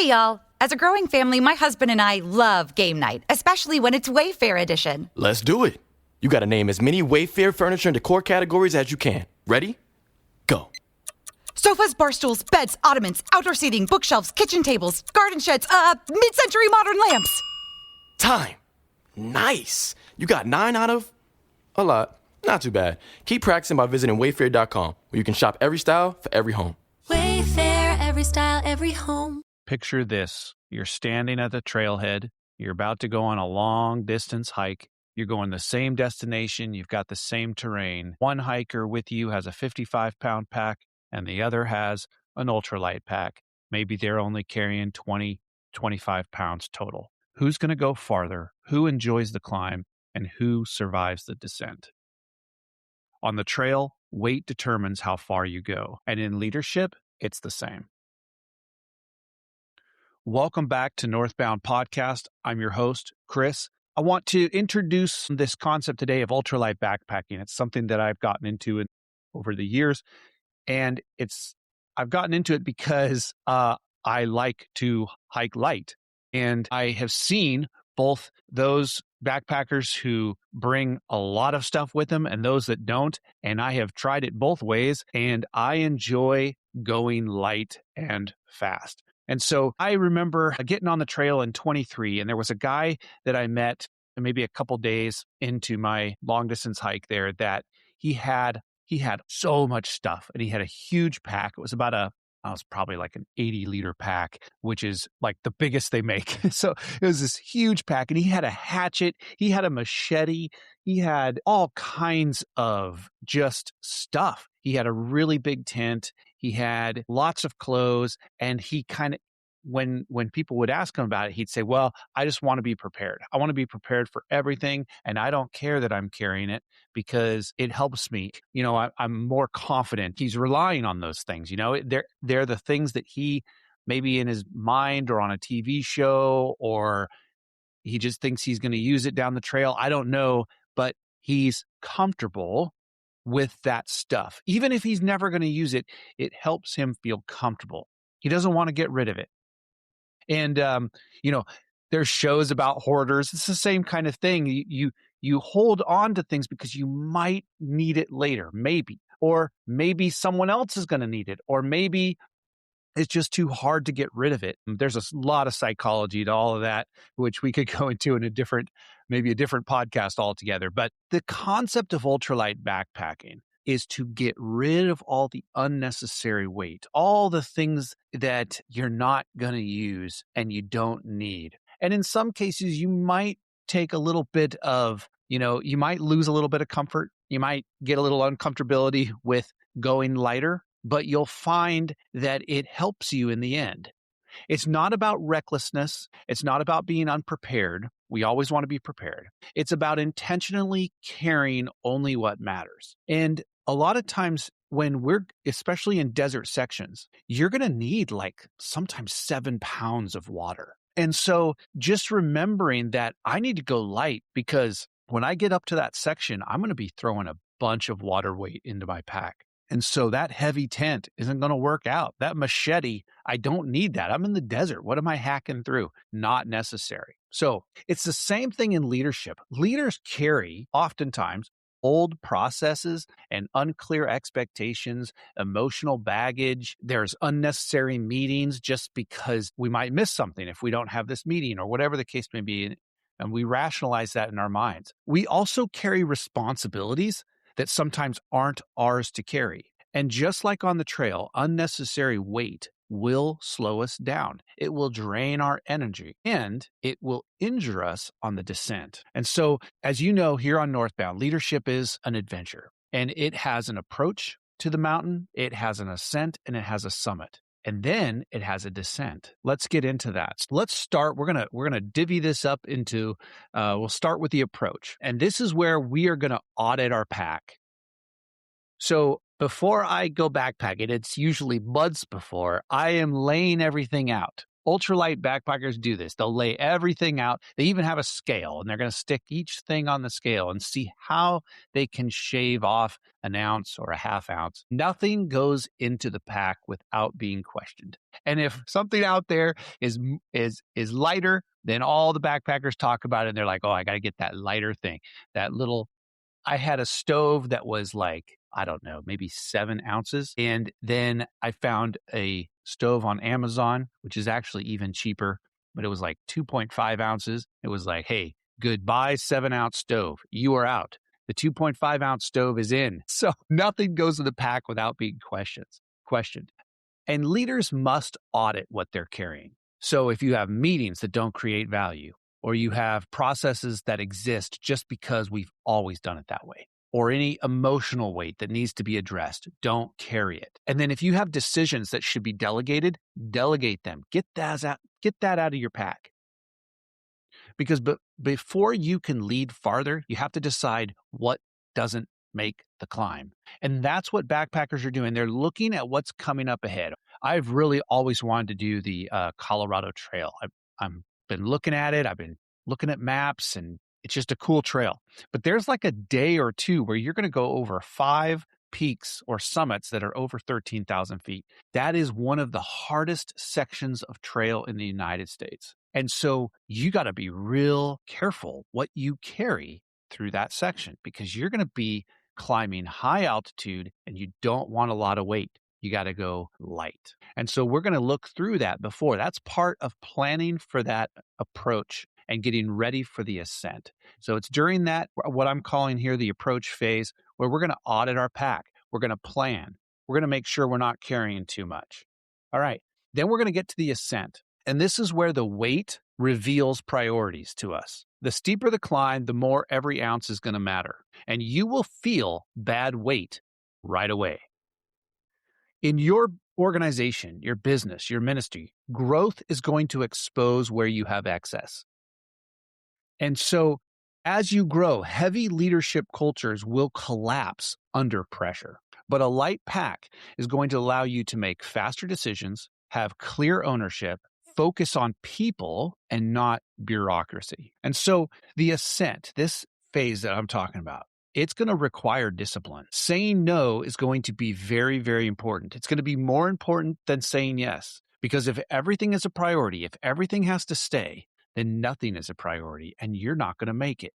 Hey, y'all. As a growing family, my husband and I love game night, especially when it's Wayfair edition. Let's do it. You gotta name as many Wayfair furniture and decor categories as you can. Ready? Go. Sofas, bar stools, beds, ottomans, outdoor seating, bookshelves, kitchen tables, garden sheds, mid-century modern lamps. Time. Nice. You got 9 out of a lot. Not too bad. Keep practicing by visiting wayfair.com, where you can shop every style for every home. Wayfair, every style, every home. Picture this. You're standing at the trailhead. You're about to go on a long distance hike. You're going the same destination. You've got the same terrain. One hiker with you has a 55-pound pack, and the other has an ultralight pack. Maybe they're only carrying 20, 25 pounds total. Who's going to go farther? Who enjoys the climb? And who survives the descent? On the trail, weight determines how far you go. And in leadership, it's the same. Welcome back to Northbound Podcast. I'm your host, Chris. I want to introduce this concept today of ultralight backpacking. It's something that I've gotten into over the years. And I've gotten into it because I like to hike light. And I have seen both those backpackers who bring a lot of stuff with them and those that don't. And I have tried it both ways, and I enjoy going light and fast. And so I remember getting on the trail in 23, and there was a guy that I met maybe a couple days into my long distance hike there that he had so much stuff, and he had a huge pack. It was probably like an 80-liter pack, which is like the biggest they make. So it was this huge pack, and he had a hatchet, he had a machete, he had all kinds of just stuff. He had a really big tent, he had lots of clothes, and he kind of, when people would ask him about it, he'd say, well, I just want to be prepared. I want to be prepared for everything, and I don't care that I'm carrying it because it helps me. You know, I'm more confident. He's relying on those things. You know, they're the things that he maybe in his mind or on a TV show, or he just thinks he's going to use it down the trail. I don't know, but he's comfortable with that stuff. Even if he's never going to use it, it helps him feel comfortable. He doesn't want to get rid of it. And, there's shows about hoarders. It's the same kind of thing. You hold on to things because you might need it later, maybe. Or maybe someone else is going to need it. Or maybe it's just too hard to get rid of it. There's a lot of psychology to all of that, which we could go into in maybe a different podcast altogether. But the concept of ultralight backpacking is to get rid of all the unnecessary weight, all the things that you're not going to use and you don't need. And in some cases, you might take a little bit of, you might lose a little bit of comfort. You might get a little uncomfortability with going lighter, but you'll find that it helps you in the end. It's not about recklessness. It's not about being unprepared. We always want to be prepared. It's about intentionally carrying only what matters. And a lot of times when especially in desert sections, you're going to need like sometimes 7 pounds of water. And so just remembering that I need to go light because when I get up to that section, I'm going to be throwing a bunch of water weight into my pack. And so that heavy tent isn't going to work out. That machete, I don't need that. I'm in the desert. What am I hacking through? Not necessary. So it's the same thing in leadership. Leaders carry oftentimes old processes and unclear expectations, emotional baggage. There's unnecessary meetings just because we might miss something if we don't have this meeting or whatever the case may be. And we rationalize that in our minds. We also carry responsibilities that sometimes aren't ours to carry. And just like on the trail, unnecessary weight will slow us down. It will drain our energy and it will injure us on the descent. And so, as you know, here on Northbound, leadership is an adventure, and it has an approach to the mountain, it has an ascent, and it has a summit. And then it has a descent. Let's get into that. Let's start. We're gonna divvy this up into. We'll start with the approach, and this is where we are gonna audit our pack. So before I go backpacking, it's usually months before, I am laying everything out. Ultralight backpackers do this. They'll lay everything out. They even have a scale, and they're going to stick each thing on the scale and see how they can shave off an ounce or a half ounce. Nothing goes into the pack without being questioned. And if something out there is lighter, then all the backpackers talk about it, and they're like, "Oh, I got to get that lighter thing, that little." I had a stove that was like, I don't know, maybe 7 ounces. And then I found a stove on Amazon, which is actually even cheaper, but it was like 2.5 ounces. It was like, hey, goodbye 7-ounce stove. You are out. The 2.5 ounce stove is in. So nothing goes in the pack without being questioned. And leaders must audit what they're carrying. So if you have meetings that don't create value, or you have processes that exist just because we've always done it that way, or any emotional weight that needs to be addressed, don't carry it. And then if you have decisions that should be delegated, delegate them. Get that out of your pack. Because before you can lead farther, you have to decide what doesn't make the climb. And that's what backpackers are doing. They're looking at what's coming up ahead. I've really always wanted to do the Colorado Trail. I'm been looking at it. I've been looking at maps, and it's just a cool trail. But there's like a day or two where you're going to go over 5 peaks or summits that are over 13,000 feet. That is one of the hardest sections of trail in the United States. And so you got to be real careful what you carry through that section, because you're going to be climbing high altitude and you don't want a lot of weight. You got to go light. And so we're going to look through that before. That's part of planning for that approach and getting ready for the ascent. So it's during that, what I'm calling here the approach phase, where we're going to audit our pack. We're going to plan. We're going to make sure we're not carrying too much. All right. Then we're going to get to the ascent. And this is where the weight reveals priorities to us. The steeper the climb, the more every ounce is going to matter. And you will feel bad weight right away. In your organization, your business, your ministry, growth is going to expose where you have excess. And so as you grow, heavy leadership cultures will collapse under pressure. But a light pack is going to allow you to make faster decisions, have clear ownership, focus on people and not bureaucracy. And so the ascent, this phase that I'm talking about, it's going to require discipline. Saying no is going to be very, very important. It's going to be more important than saying yes. Because if everything is a priority, if everything has to stay, then nothing is a priority and you're not going to make it.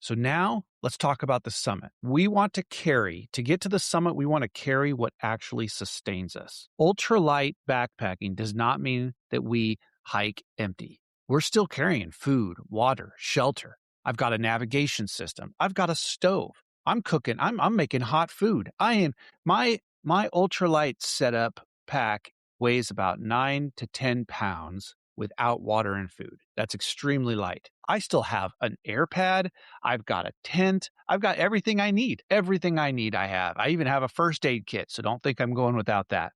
So now let's talk about the summit. We want to get to the summit, we want to carry what actually sustains us. Ultralight backpacking does not mean that we hike empty. We're still carrying food, water, shelter. I've got a navigation system. I've got a stove. I'm cooking. I'm making hot food. My ultralight setup pack weighs about 9 to 10 pounds without water and food. That's extremely light. I still have an air pad. I've got a tent. I've got everything I need. Everything I need I have. I even have a first aid kit, so don't think I'm going without that.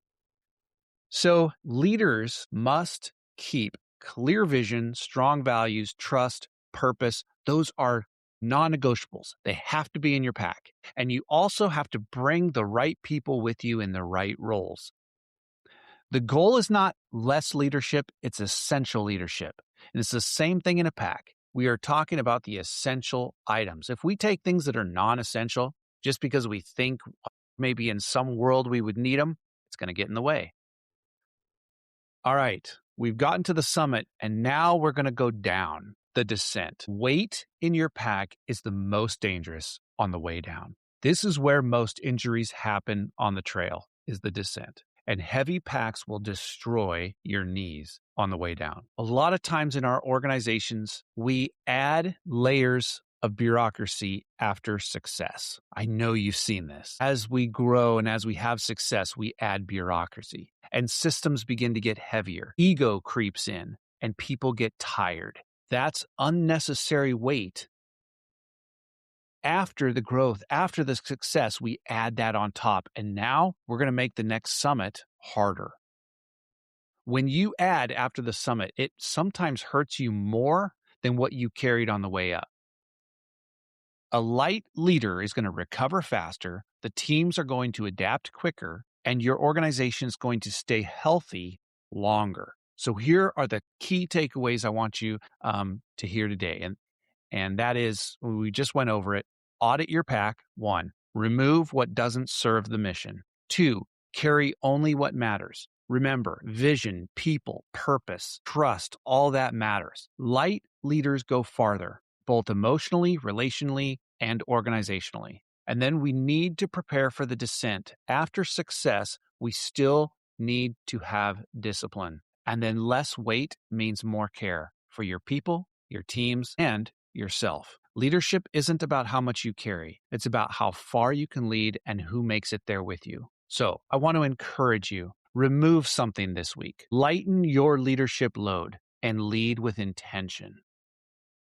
So leaders must keep clear vision, strong values, trust, purpose. Those are non-negotiables. They have to be in your pack. And you also have to bring the right people with you in the right roles. The goal is not less leadership, it's essential leadership. And it's the same thing in a pack. We are talking about the essential items. If we take things that are non-essential, just because we think maybe in some world we would need them, it's going to get in the way. All right, we've gotten to the summit, and now we're going to go down the descent. Weight in your pack is the most dangerous on the way down. This is where most injuries happen on the trail, is the descent. And heavy packs will destroy your knees on the way down. A lot of times in our organizations, we add layers of bureaucracy after success. I know you've seen this. As we grow and as we have success, we add bureaucracy and systems begin to get heavier. Ego creeps in and people get tired. That's unnecessary weight. After the growth, after the success, we add that on top. And now we're going to make the next summit harder. When you add after the summit, it sometimes hurts you more than what you carried on the way up. A light leader is going to recover faster, the teams are going to adapt quicker, and your organization is going to stay healthy longer. So here are the key takeaways I want you to hear today. And that is, we just went over it. Audit your pack. 1, remove what doesn't serve the mission. 2, carry only what matters. Remember, vision, people, purpose, trust, all that matters. Light leaders go farther, both emotionally, relationally, and organizationally. And then we need to prepare for the descent. After success, we still need to have discipline. And then less weight means more care for your people, your teams, and yourself. Leadership isn't about how much you carry. It's about how far you can lead and who makes it there with you. So I want to encourage you, remove something this week. Lighten your leadership load and lead with intention.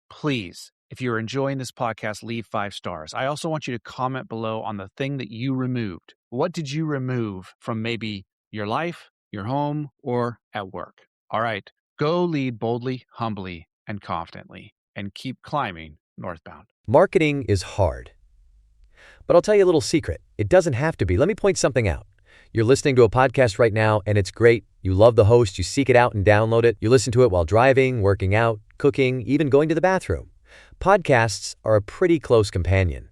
Please, if you're enjoying this podcast, leave 5 stars. I also want you to comment below on the thing that you removed. What did you remove from maybe your life, your home, or at work? All right, go lead boldly, humbly, and confidently, and keep climbing northbound. Marketing is hard. But I'll tell you a little secret. It doesn't have to be. Let me point something out. You're listening to a podcast right now, and it's great. You love the host. You seek it out and download it. You listen to it while driving, working out, cooking, even going to the bathroom. Podcasts are a pretty close companion.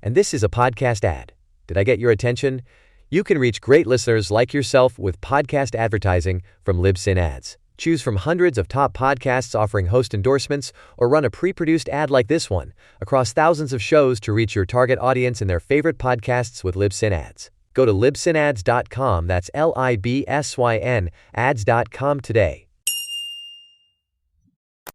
And this is a podcast ad. Did I get your attention? You can reach great listeners like yourself with podcast advertising from Libsyn Ads. Choose from hundreds of top podcasts offering host endorsements, or run a pre-produced ad like this one across thousands of shows to reach your target audience in their favorite podcasts with Libsyn Ads. Go to libsynads.com, that's LIBSYN, ads.com today,